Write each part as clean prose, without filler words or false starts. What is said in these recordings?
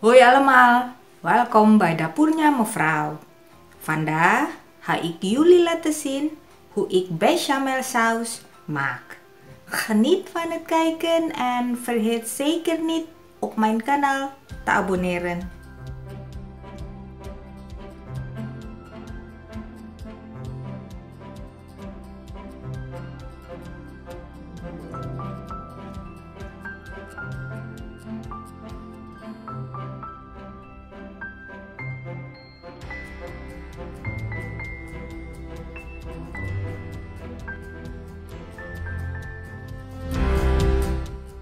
Hoi allemaal, welkom bij Dapurnya mevrouw. Vandaag ga ik jullie laten zien hoe ik bechamelsaus maak. Geniet van het kijken en vergeet zeker niet op mijn kanaal te abonneren.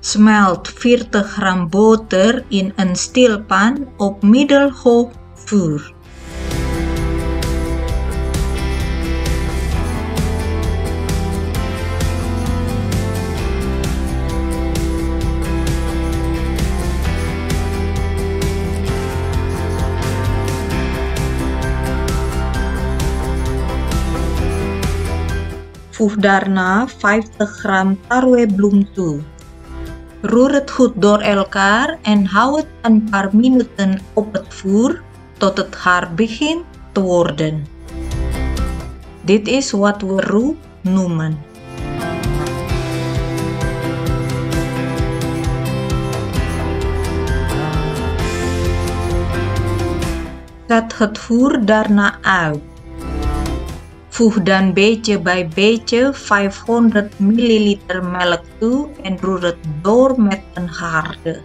Smelt 40 gram boter in een steelpan op middelhoog vuur. Voeg daarna 50 gram tarwebloem toe. Roer het goed door elkaar en hou het een paar minuten op het vuur tot het gaar begint te worden. Dit is wat we roux noemen. Zet het vuur daarna uit. Voeg dan beetje bij beetje 500 ml melk toe en roer het door met een harde.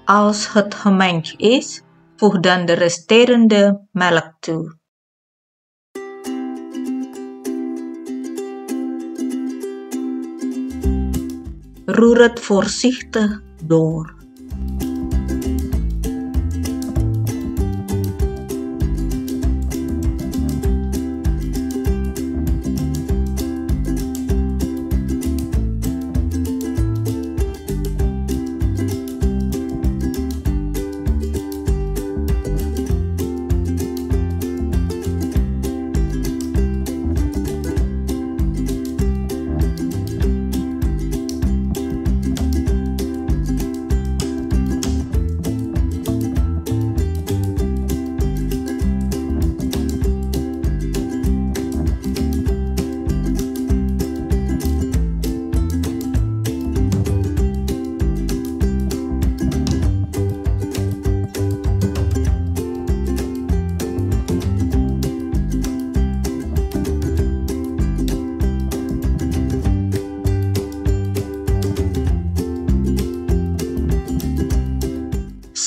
Als het gemengd is, voeg dan de resterende melk toe. Roer het voorzichtig door.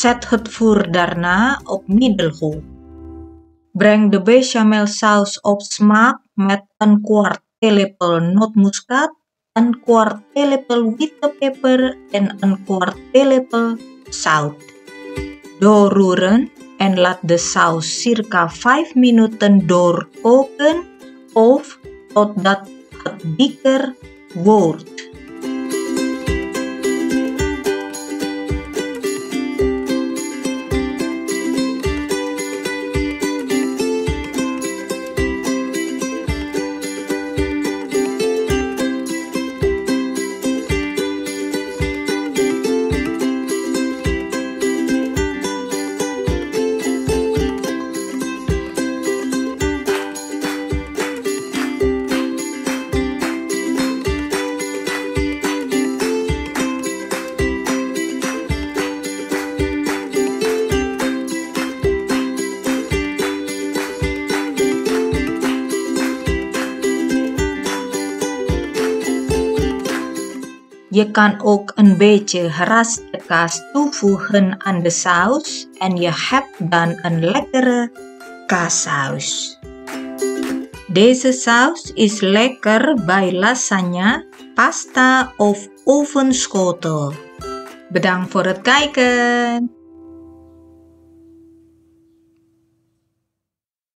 Zet het vuur daarna op middelhoog. Breng de bechamelsaus op smaak met een kwart theelepel nootmuskaat, een kwart theelepel witte peper en een kwart theelepel zout. Doorroeren en laat de saus circa 5 minuten doorkoken of totdat het dikker wordt. Je kan ook een beetje geraste kaas toevoegen aan de saus en je hebt dan een lekkere kaassaus. Deze saus is lekker bij lasagne, pasta of ovenschotel. Bedankt voor het kijken!